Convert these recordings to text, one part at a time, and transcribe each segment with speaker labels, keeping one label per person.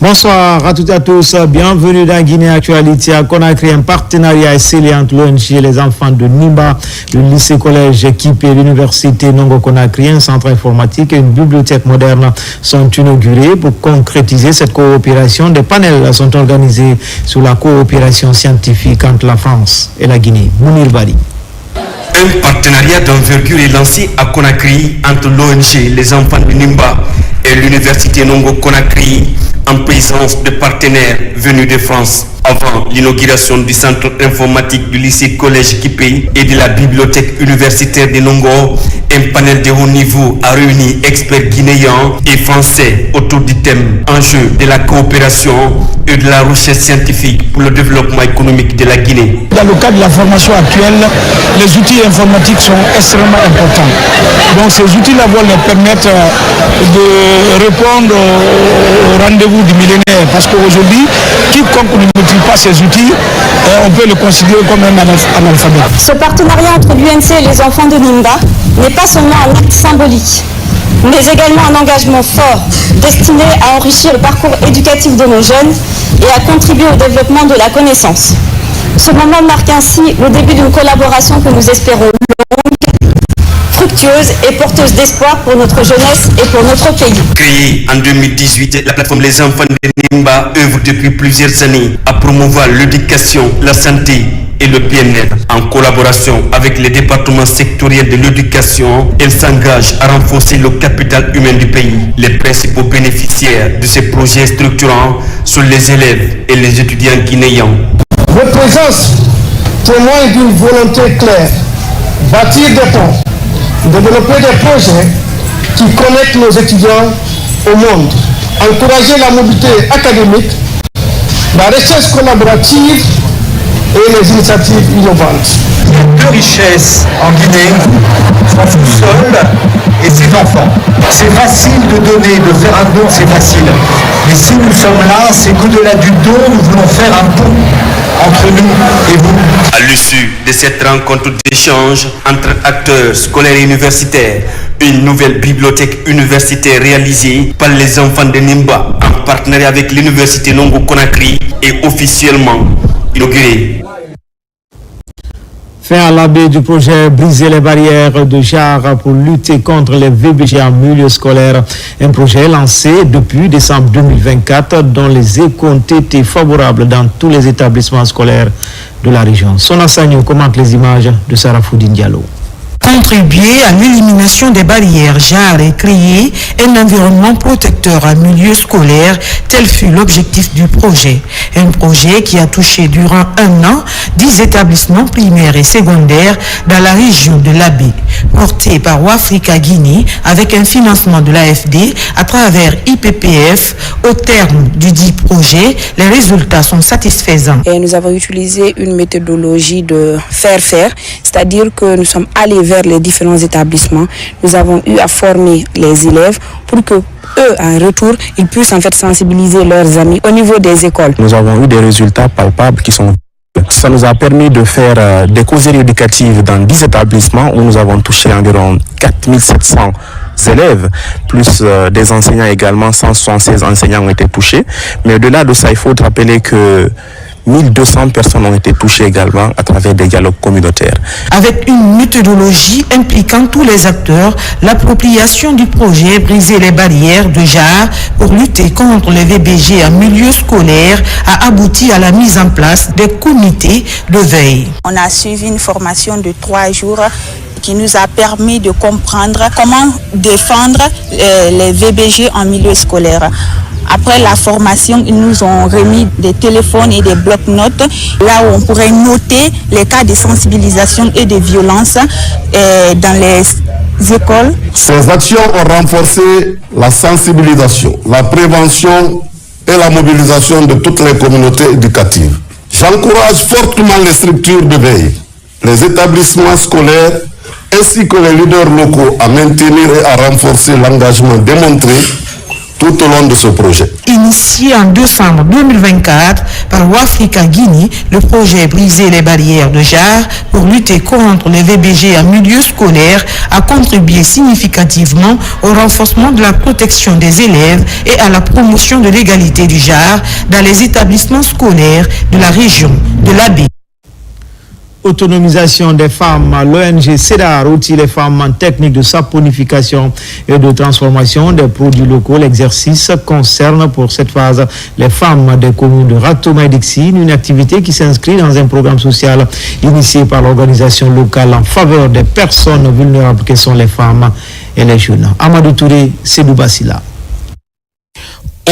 Speaker 1: Bonsoir à toutes et à tous. Bienvenue dans Guinée Actualité à Conakry, un partenariat scellé entre l'ONG et les enfants de Nimba, le lycée-collège équipé, l'université Nongo Conakry, un centre informatique et une bibliothèque moderne sont inaugurés. Pour concrétiser cette coopération, des panels sont organisés sur la coopération scientifique entre la France et la Guinée. Mounir Bari.
Speaker 2: Un partenariat d'envergure est lancé à Conakry entre l'ONG Les Enfants de Nimba et l'université Nongo Conakry en présence de partenaires venus de France. Avant l'inauguration du centre informatique du lycée-collège équipé et de la bibliothèque universitaire de Nongo, un panel de haut niveau a réuni experts guinéens et français autour du thème enjeux de la coopération et de la recherche scientifique pour le développement économique de la Guinée.
Speaker 3: Dans le cadre de la formation actuelle, les outils informatiques sont extrêmement importants. Donc ces outils-là vont leur permettre de répondre au rendez-vous du millénaire. Parce qu'aujourd'hui, quiconque ne maîtrise pas ces outils, on peut le considérer comme un analphabète.
Speaker 4: Ce partenariat entre l'UNC et les enfants de Nimba n'est pas seulement un acte symbolique, mais également un engagement fort destiné à enrichir le parcours éducatif de nos jeunes et à contribuer au développement de la connaissance. Ce moment marque ainsi le début d'une collaboration que nous espérons longue, fructueuse et porteuse d'espoir pour notre jeunesse et pour notre pays.
Speaker 2: Créée en 2018, la plateforme Les Enfants de Nimba œuvre depuis plusieurs années à promouvoir l'éducation, la santé et le bien-être. En collaboration avec les départements sectoriels de l'éducation, elle s'engage à renforcer le capital humain du pays. Les principaux bénéficiaires de ces projets structurants sont les élèves et les étudiants guinéens.
Speaker 5: Votre présence témoigne d'une volonté claire, bâtir des ponts, développer des projets qui connectent nos étudiants au monde, encourager la mobilité académique, la recherche collaborative et les initiatives innovantes.
Speaker 6: Il y a deux richesses en Guinée, son sous-sol et ses enfants. C'est facile de donner, de faire un don, c'est facile. Mais si nous sommes là, c'est qu'au-delà du don, nous voulons faire un pont entre nous et vous.
Speaker 2: À l'issue de cette rencontre d'échange entre acteurs scolaires et universitaires, une nouvelle bibliothèque universitaire réalisée par les enfants de Nimba en partenariat avec l'université Nongo Conakry est officiellement inaugurée.
Speaker 1: Fin à l'abbé du projet Briser les barrières de genre pour lutter contre les VBG en milieu scolaire. Un projet lancé depuis décembre 2024 dont les échos ont été favorables dans tous les établissements scolaires de la région. Sona Sagno commente les images de Sarah Foudine Diallo.
Speaker 7: Contribuer à l'élimination des barrières genre et créer un environnement protecteur en milieu scolaire, tel fut l'objectif du projet. Un projet qui a touché durant un an 10 établissements primaires et secondaires dans la région de l'Abbé, porté par Ouafrica Guinée avec un financement de l'AFD à travers IPPF. Au terme du dit projet, les résultats sont satisfaisants.
Speaker 8: Et nous avons utilisé une méthodologie de faire-faire, c'est-à-dire que nous sommes allés vers les différents établissements. Nous avons eu à former les élèves pour que eux, en retour, ils puissent en fait sensibiliser leurs amis au niveau des écoles.
Speaker 9: Nous avons eu des résultats palpables qui sont... Ça nous a permis de faire des causeries éducatives dans 10 établissements où nous avons touché environ 4700 élèves, plus des enseignants également, 176 enseignants ont été touchés. Mais au-delà de ça, il faut rappeler que 1200 personnes ont été touchées également à travers des dialogues communautaires.
Speaker 7: Avec une méthodologie impliquant tous les acteurs, l'appropriation du projet Briser les barrières de genre pour lutter contre les VBG en milieu scolaire a abouti à la mise en place des comités de veille.
Speaker 8: On a suivi une formation de 3 jours qui nous a permis de comprendre comment défendre les VBG en milieu scolaire. Après la formation, ils nous ont remis des téléphones et des blocs-notes, là où on pourrait noter les cas de sensibilisation et de violence dans les écoles.
Speaker 5: Ces actions ont renforcé la sensibilisation, la prévention et la mobilisation de toutes les communautés éducatives. J'encourage fortement les structures de veille, les établissements scolaires ainsi que les leaders locaux à maintenir et à renforcer l'engagement démontré
Speaker 10: tout au long de ce projet.
Speaker 7: Initié en décembre 2024 par Wafrika Guinée, le projet Briser les barrières de genre pour lutter contre les VBG en milieu scolaire a contribué significativement au renforcement de la protection des élèves et à la promotion de l'égalité du genre dans les établissements scolaires de la région de l'Abbé.
Speaker 1: Autonomisation des femmes, l'ONG CEDAR outille les femmes en technique de saponification et de transformation des produits locaux. L'exercice concerne pour cette phase les femmes des communes de Ratoma et Dixine, une activité qui s'inscrit dans un programme social initié par l'organisation locale en faveur des personnes vulnérables que sont les femmes et les jeunes. Amadou Touré, Sédou Bassila.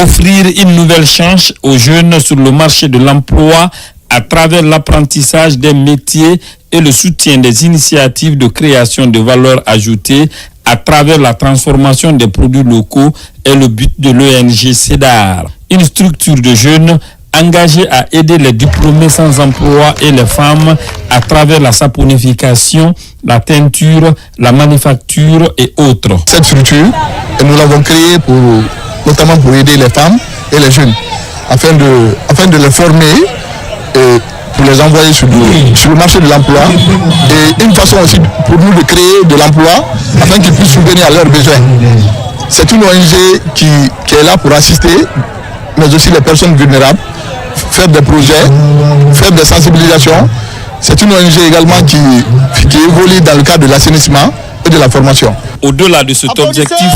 Speaker 11: Offrir une nouvelle chance aux jeunes sur le marché de l'emploi à travers l'apprentissage des métiers et le soutien des initiatives de création de valeur ajoutée à travers la transformation des produits locaux est le but de l'ONG CEDAR. Une structure de jeunes engagée à aider les diplômés sans emploi et les femmes à travers la saponification, la teinture, la manufacture et autres.
Speaker 12: Cette structure, nous l'avons créée notamment pour aider les femmes et les jeunes, afin de les former et pour les envoyer sur le marché de l'emploi, et une façon aussi pour nous de créer de l'emploi afin qu'ils puissent subvenir à leurs besoins. C'est une ONG qui est là pour assister, mais aussi les personnes vulnérables, faire des projets, faire des sensibilisations. C'est une ONG également qui évolue dans le cadre de l'assainissement et de la formation.
Speaker 11: Au-delà de cet objectif,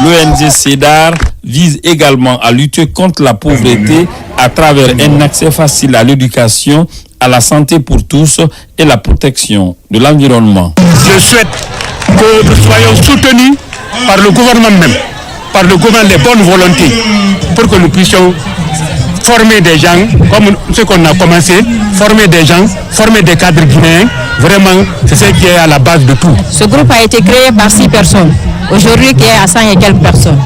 Speaker 11: l'ONG CEDAR vise également à lutter contre la pauvreté à travers un accès facile à l'éducation, à la santé pour tous et la protection de l'environnement.
Speaker 3: Je souhaite que nous soyons soutenus par le gouvernement même, par le gouvernement des bonnes volontés, pour que nous puissions former des gens, comme ce qu'on a commencé, former des gens, former des cadres guinéens. Vraiment, c'est ce qui est à la base de tout.
Speaker 13: Ce groupe a été créé par 6 personnes, aujourd'hui qui est à 100 et quelques personnes.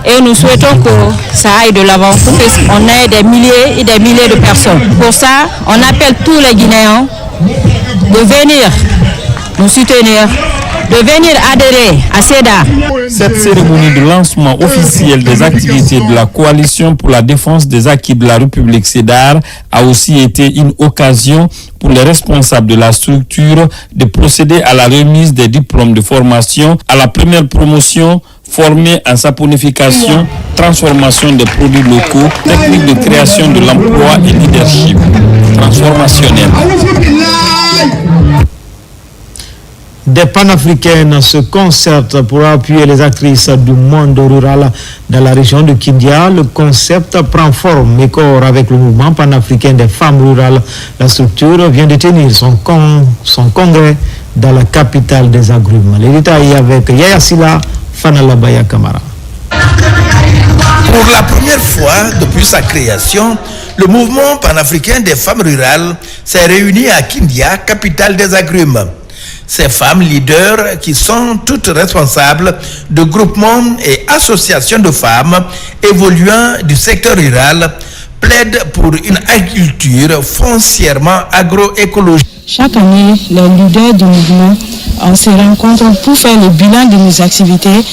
Speaker 13: Et nous souhaitons que ça aille de l'avant pour qu'on ait des milliers et des milliers de personnes. Pour ça, on appelle tous les Guinéens de venir nous soutenir, de venir adhérer à CEDAR.
Speaker 11: Cette cérémonie de lancement officiel des activités de la Coalition pour la défense des acquis de la République CEDAR a aussi été une occasion pour les responsables de la structure de procéder à la remise des diplômes de formation à la première promotion formée en saponification, transformation des produits locaux, technique de création de l'emploi et leadership transformationnel.
Speaker 1: Des panafricaines se concertent pour appuyer les actrices du monde rural dans la région de Kindia. Le concept prend forme et corps avec le mouvement panafricain des femmes rurales. La structure vient de tenir son congrès dans la capitale des agrumes. Les détails avec Yaya Silla, Fanalabaya Kamara.
Speaker 14: Pour la première fois depuis sa création, le mouvement panafricain des femmes rurales s'est réuni à Kindia, capitale des agrumes. Ces femmes leaders, qui sont toutes responsables de groupements et associations de femmes évoluant du secteur rural, plaident pour une agriculture foncièrement agroécologique.
Speaker 15: Chaque année, les leaders du mouvement se rencontrent pour faire le bilan de nos activités,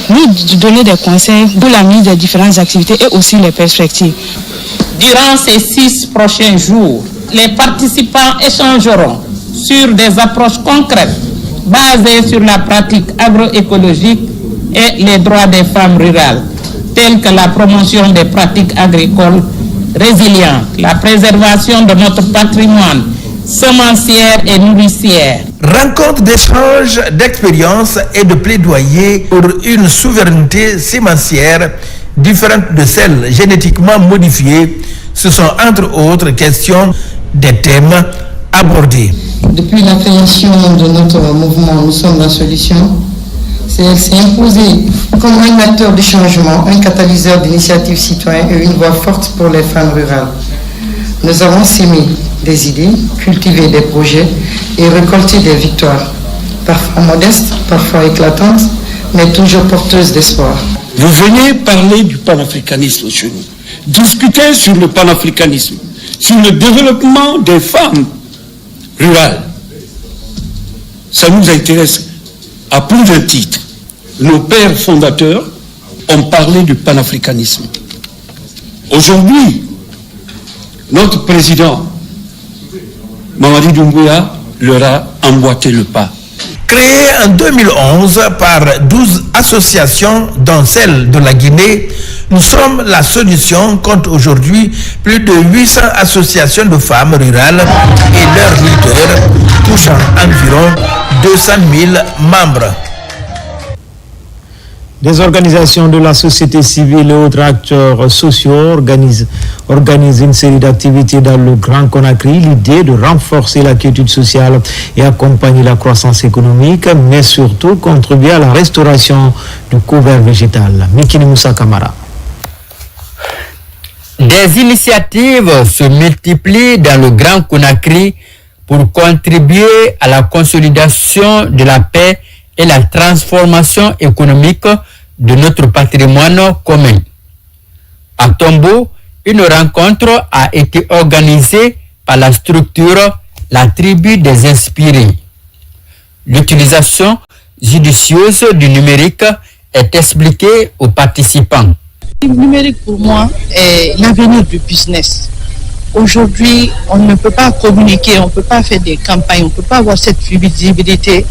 Speaker 15: nous donner des conseils pour la mise des différentes activités et aussi les perspectives.
Speaker 16: Durant ces 6 prochains jours, les participants échangeront sur des approches concrètes basées sur la pratique agroécologique et les droits des femmes rurales, tels que la promotion des pratiques agricoles résilientes, la préservation de notre patrimoine semencière et nourricière.
Speaker 14: Rencontre d'échanges d'expériences et de plaidoyer pour une souveraineté sémencière différente de celle génétiquement modifiée. Ce sont entre autres questions des thèmes abordés.
Speaker 17: Depuis la création de notre mouvement Nous sommes la solution, elle s'est imposée comme un acteur de changement, un catalyseur d'initiatives citoyennes et une voix forte pour les femmes rurales. Nous avons sémé des idées, cultivé des projets et récolté des victoires, parfois modestes, parfois éclatantes, mais toujours porteuses d'espoir.
Speaker 18: Vous venez parler du panafricanisme chez nous, discuter sur le panafricanisme, sur le développement des femmes rurales. Ça nous intéresse à plus d'un titre. Nos pères fondateurs ont parlé du panafricanisme. Aujourd'hui, notre président, Mamadi Doumbouya, leur a emboîté le pas.
Speaker 14: Créé en 2011 par 12 associations, dont celle de la Guinée, Nous sommes la solution compte aujourd'hui plus de 800 associations de femmes rurales et leurs leaders touchant environ 200 000 membres.
Speaker 1: Des organisations de la société civile et autres acteurs sociaux organisent une série d'activités dans le Grand Conakry. L'idée de renforcer la quiétude sociale et accompagner la croissance économique, mais surtout contribuer à la restauration du couvert végétal. Mikini Moussa Kamara.
Speaker 10: Des initiatives se multiplient dans le Grand Conakry pour contribuer à la consolidation de la paix et la transformation économique de notre patrimoine commun. À Tombo, une rencontre a été organisée par la structure La Tribu des Inspirés. L'utilisation judicieuse du numérique est expliquée aux participants.
Speaker 19: Le numérique pour moi est l'avenir du business. Aujourd'hui, on ne peut pas communiquer, on ne peut pas faire des campagnes, on ne peut pas avoir cette visibilité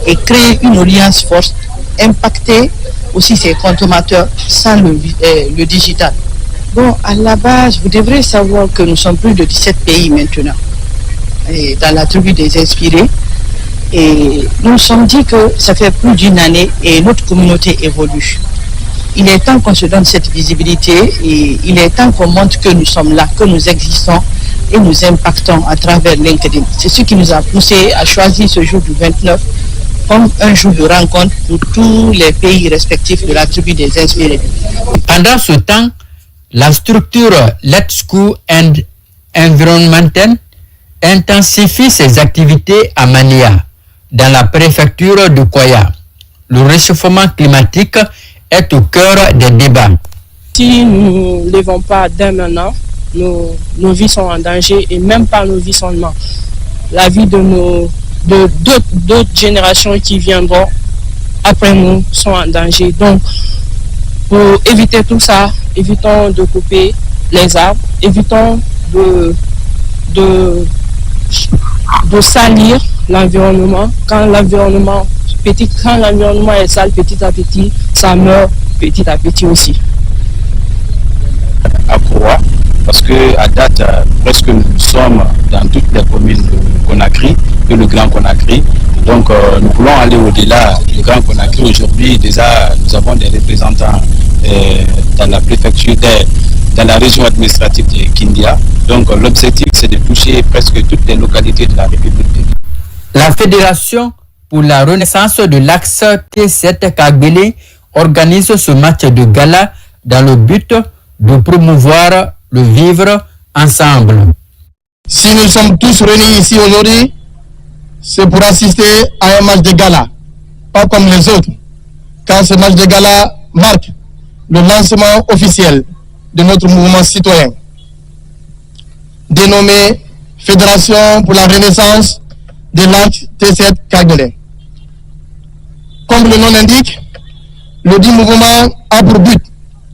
Speaker 19: et créer une alliance forte, impacter aussi ses consommateurs sans le digital. Bon, à la base, vous devrez savoir que nous sommes plus de 17 pays maintenant dans la tribu des Inspirés. Et nous nous sommes dit que ça fait plus d'une année et notre communauté évolue. Il est temps qu'on se donne cette visibilité et il est temps qu'on montre que nous sommes là, que nous existons et nous impactons à travers LinkedIn. C'est ce qui nous a poussé à choisir ce jour du 29 comme un jour de rencontre pour tous les pays respectifs de la tribu des Inspirés.
Speaker 10: Pendant ce temps, la structure Let's Go and Environmental intensifie ses activités à Mania, dans la préfecture de Koya. Le réchauffement climatique est au cœur des débats.
Speaker 20: Si nous ne levons pas dès maintenant, nos vies sont en danger et même pas nos vies seulement. La vie de d'autres générations qui viendront après nous sont en danger. Donc, pour éviter tout ça, évitons de couper les arbres, évitons de salir l'environnement. Quand l'environnement est sale, petit à petit, ça meurt petit à petit aussi.
Speaker 21: À Koa, parce que à date, presque nous sommes dans toutes les communes de Conakry, de le Grand Conakry. Donc nous voulons aller au-delà du Grand Conakry. Aujourd'hui, déjà, nous avons des représentants dans la préfecture, dans la région administrative de Kindia. Donc l'objectif, c'est de toucher presque toutes les localités de la République.
Speaker 10: La Fédération pour la renaissance de l'axe T7 Kagbele organise ce match de gala dans le but de promouvoir le vivre ensemble.
Speaker 12: Si nous sommes tous réunis ici aujourd'hui, c'est pour assister à un match de gala, pas comme les autres, car ce match de gala marque le lancement officiel de notre mouvement citoyen, dénommé Fédération pour la renaissance de l'axe T7 Kagbele. Comme le nom l'indique, le dit mouvement a pour but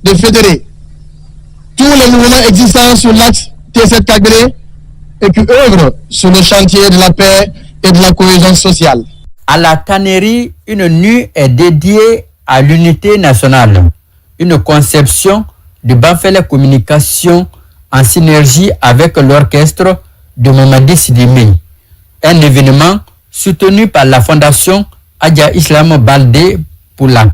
Speaker 12: de fédérer tous les mouvements existants sur l'axe T7 Kagbele et qui œuvrent sur le chantier de la paix et de la cohésion sociale.
Speaker 10: À la tannerie, une nuit est dédiée à l'unité nationale. Une conception de Banfele Communication en synergie avec l'orchestre de Mamadi Sidimi. Un événement soutenu par la fondation Adja Islam Baldé pour la.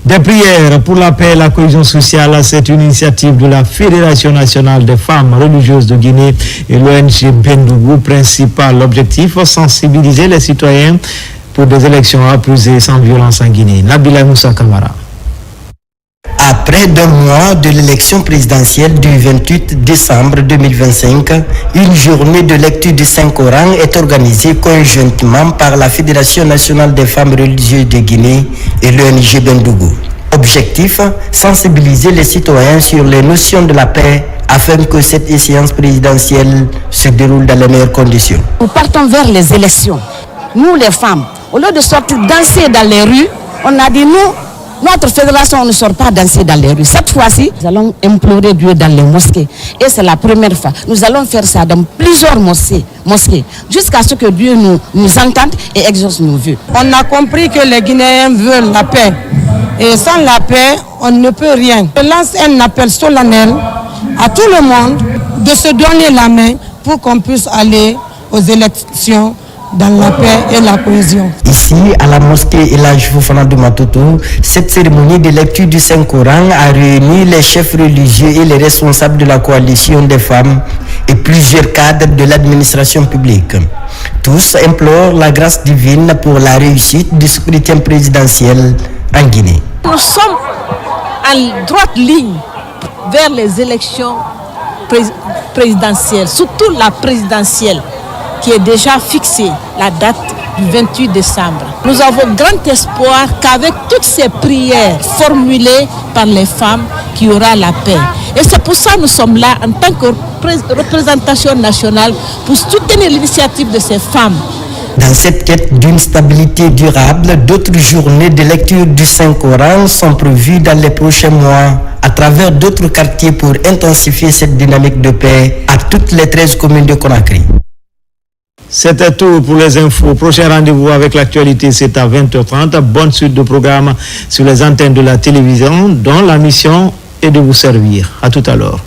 Speaker 1: Des prières pour la paix et la cohésion sociale, c'est une initiative de la Fédération nationale des femmes religieuses de Guinée et l'ONG Bendougou. Principal objectif, sensibiliser les citoyens pour des élections apaisées sans violence en Guinée. Nabila Moussa Kamara.
Speaker 22: Après 2 mois de l'élection présidentielle du 28 décembre 2025, une journée de lecture du Saint-Coran est organisée conjointement par la Fédération nationale des femmes religieuses de Guinée et l'ONG Bendougou. Objectif, sensibiliser les citoyens sur les notions de la paix afin que cette échéance présidentielle se déroule dans les meilleures conditions.
Speaker 23: Nous partons vers les élections. Nous les femmes, au lieu de sortir danser dans les rues, on a dit nous,
Speaker 4: Notre fédération ne sort pas danser dans les rues. Cette fois-ci, nous allons implorer Dieu dans les mosquées. Et c'est la première fois. Nous allons faire ça dans plusieurs mosquées jusqu'à ce que Dieu nous entende et exauce nos vœux.
Speaker 6: On a compris que les Guinéens veulent la paix. Et sans la paix, on ne peut rien. Je lance un appel solennel à tout le monde de se donner la main pour qu'on puisse aller aux élections dans la paix et la cohésion.
Speaker 22: Ici, à la mosquée Elhadji Fofana de Matoto, cette cérémonie de lecture du Saint-Coran a réuni les chefs religieux et les responsables de la coalition des femmes et plusieurs cadres de l'administration publique. Tous implorent la grâce divine pour la réussite du scrutin présidentiel en Guinée.
Speaker 23: Nous sommes en droite ligne vers les élections présidentielles, surtout la présidentielle, qui est déjà fixée, la date du 28 décembre. Nous avons grand espoir qu'avec toutes ces prières formulées par les femmes, qu'il y aura la paix. Et c'est pour ça que nous sommes là en tant que représentation nationale pour soutenir l'initiative de ces femmes.
Speaker 22: Dans cette quête d'une stabilité durable, d'autres journées de lecture du Saint-Coran sont prévues dans les prochains mois à travers d'autres quartiers pour intensifier cette dynamique de paix à toutes les 13 communes de Conakry.
Speaker 1: C'était tout pour les infos. Prochain rendez-vous avec l'actualité, c'est à 20h30. Bonne suite de programmes sur les antennes de la télévision, dont la mission est de vous servir. À tout à l'heure.